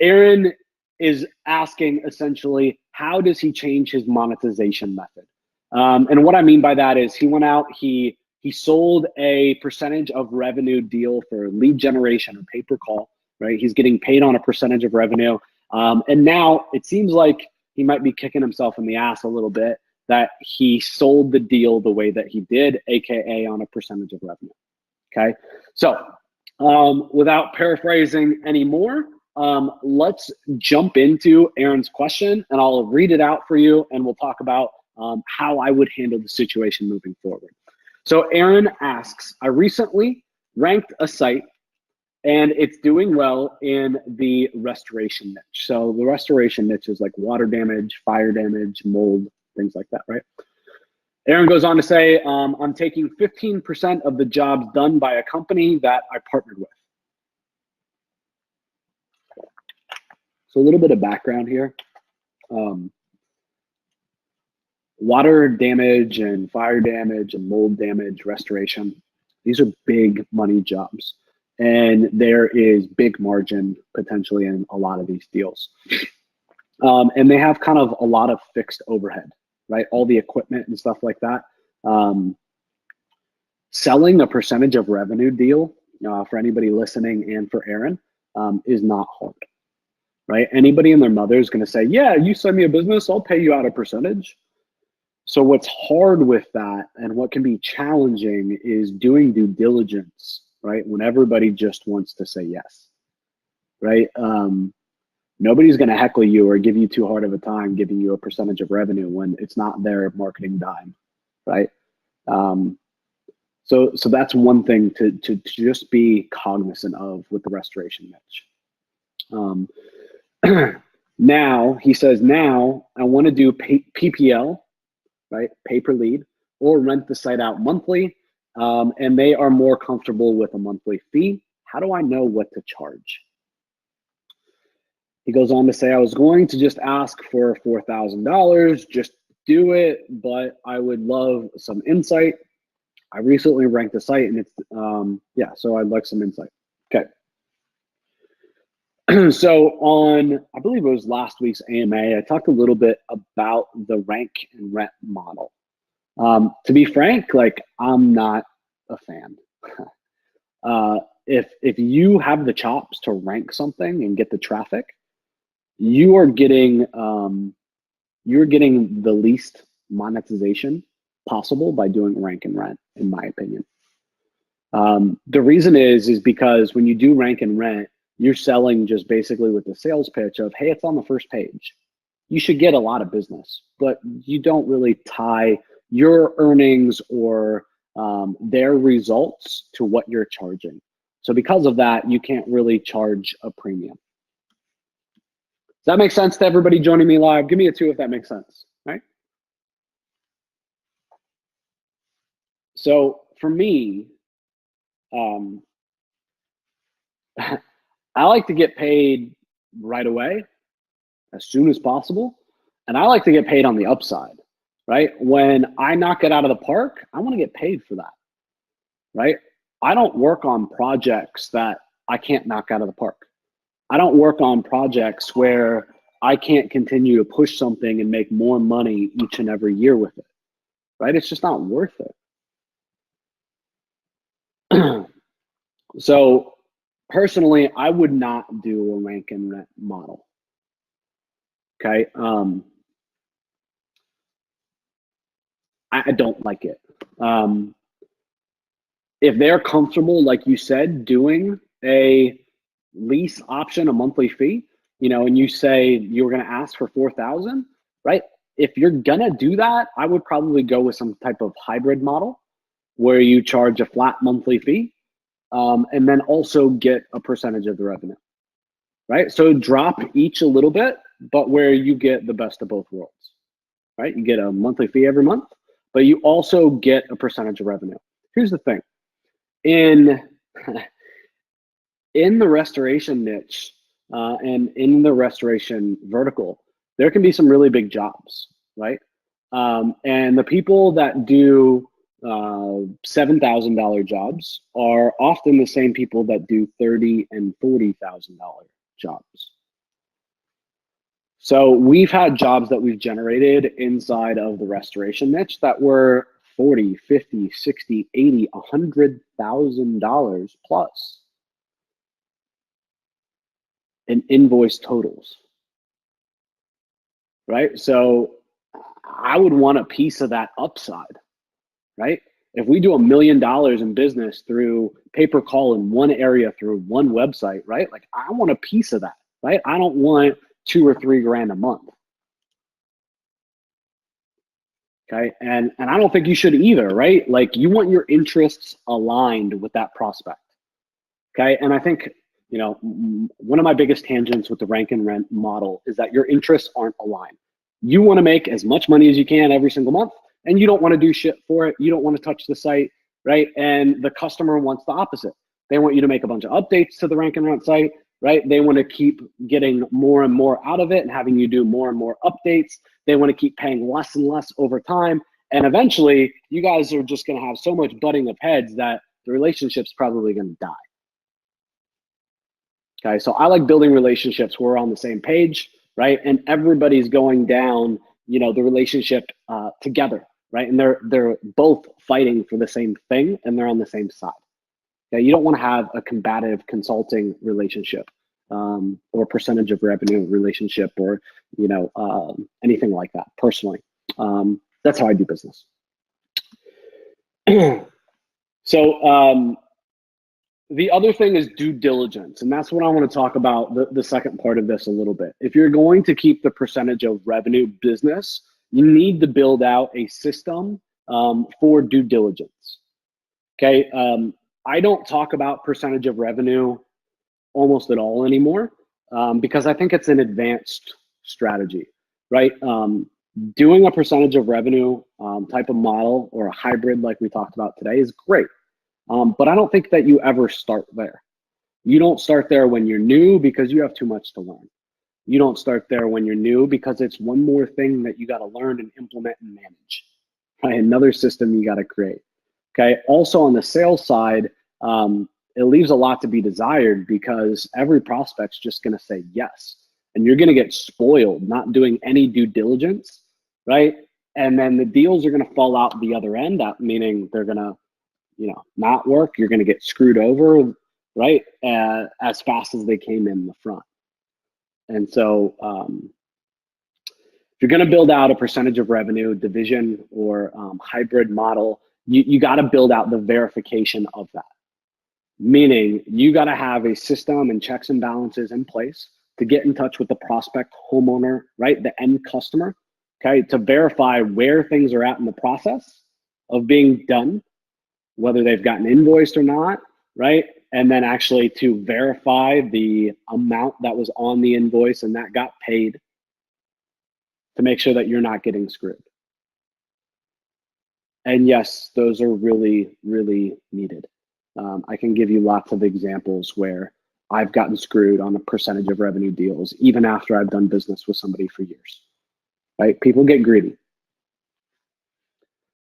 Aaron is asking essentially, how does he change his monetization method? And what I mean by that is he went out, he sold a percentage of revenue deal for lead generation or pay per call, right? He's getting paid on a percentage of revenue. And now it seems like he might be kicking himself in the ass a little bit that he sold the deal the way that he did, AKA on a percentage of revenue, okay? So without paraphrasing anymore, let's jump into Aaron's question and I'll read it out for you and we'll talk about how I would handle the situation moving forward. So Aaron asks, I recently ranked a site and it's doing well in the restoration niche. So the restoration niche is like water damage, fire damage, mold, things like that, right? Aaron goes on to say, I'm taking 15% of the jobs done by a company that I partnered with. So a little bit of background here. Water damage and fire damage and mold damage, restoration, these are big money jobs. And there is big margin potentially in a lot of these deals. And they have kind of a lot of fixed overhead, right? All the equipment and stuff like that. Selling a percentage of revenue deal for anybody listening and for Aaron is not hard, right? Anybody and their mother is going to say, yeah, you send me a business, I'll pay you out a percentage. So what's hard with that and what can be challenging is doing due diligence, right? When everybody just wants to say yes, right? Nobody's going to heckle you or give you too hard of a time giving you a percentage of revenue when it's not their marketing dime, right? So that's one thing to just be cognizant of with the restoration niche. Now, he says, now I want to do PPL, right? Pay per lead, or rent the site out monthly. And they are more comfortable with a monthly fee. How do I know what to charge? He goes on to say, I was going to just ask for $4,000, just do it, but I would love some insight. I recently ranked the site and it's, yeah, so I'd like some insight. Okay. So on, I believe it was last week's AMA, I talked a little bit about the rank and rent model. To be frank, like I'm not a fan. If you have the chops to rank something and get the traffic, you are getting you're getting the least monetization possible by doing rank and rent, in my opinion. The reason is because when you do rank and rent, you're selling just basically with the sales pitch of, hey, it's on the first page. You should get a lot of business, but you don't really tie your earnings or their results to what you're charging. So because of that, you can't really charge a premium. Does that make sense to everybody joining me live? Give me a 2 if that makes sense, right? So for me, I like to get paid right away, as soon as possible. And I like to get paid on the upside, right? When I knock it out of the park, I want to get paid for that, right? I don't work on projects that I can't knock out of the park. I don't work on projects where I can't continue to push something and make more money each and every year with it, right? It's just not worth it. So personally, I would not do a rank and rent model. Okay. I don't like it. If they're comfortable, like you said, doing a lease option, a monthly fee, you know, and you say you're going to ask for 4,000, right? If you're going to do that, I would probably go with some type of hybrid model where you charge a flat monthly fee and then also get a percentage of the revenue, right? So drop each a little bit, but where you get the best of both worlds, right? You get a monthly fee every month, but you also get a percentage of revenue. Here's the thing. In the restoration niche and in the restoration vertical, there can be some really big jobs, right? And the people that do $7,000 jobs are often the same people that do $30,000 and $40,000 jobs, So we've had jobs that we've generated inside of the restoration niche that were 40, 50, 60, 80, $100,000 plus in invoice totals, right? So I would want a piece of that upside, right? If we do $1 million in business through pay-per-call in one area through one website, right? Like I want a piece of that, right? I don't want 2 or 3 grand a month. Okay. And I don't think you should either, right? Like you want your interests aligned with that prospect. Okay. And I think, you know, one of my biggest tangents with the rank and rent model is that your interests aren't aligned. You want to make as much money as you can every single month, and you don't want to do shit for it. You don't want to touch the site, right? And the customer wants the opposite. They want you to make a bunch of updates to the rank and rent site, right? They want to keep getting more and more out of it and having you do more and more updates. They want to keep paying less and less over time. And eventually, you guys are just going to have so much butting of heads that the relationship's probably going to die. Okay, so I like building relationships where we're on the same page, right? And everybody's going down, you know, the relationship together, right? And they're both fighting for the same thing, and they're on the same side. Okay, you don't want to have a combative consulting relationship or percentage of revenue relationship, or you know anything like that. Personally, that's how I do business. So. The other thing is due diligence, and that's what I want to talk about the second part of this a little bit. If you're going to keep the percentage of revenue business, you need to build out a system for due diligence. Okay, I don't talk about percentage of revenue almost at all anymore because I think it's an advanced strategy, right? Doing a percentage of revenue type of model or a hybrid like we talked about today is great. But I don't think that you ever start there. You don't start there when you're new because you have too much to learn. You don't start there when you're new because it's one more thing that you got to learn and implement and manage. Right? Another system you got to create. Okay. Also on the sales side, it leaves a lot to be desired because every prospect's just going to say yes. And you're going to get spoiled not doing any due diligence, right? And then the deals are going to fall out the other end, meaning they're going to not work. You're going to get screwed over, right? As fast as they came in the front. And so if you're going to build out a percentage of revenue division or hybrid model, you got to build out the verification of that. Meaning you got to have a system and checks and balances in place to get in touch with the prospect homeowner, right? The end customer, okay? To verify where things are at in the process of being done, whether they've gotten invoiced or not, right? And then actually to verify the amount that was on the invoice and that got paid to make sure that you're not getting screwed. And yes, those are really, really needed. I can give you lots of examples where I've gotten screwed on a percentage of revenue deals, even after I've done business with somebody for years, right? People get greedy.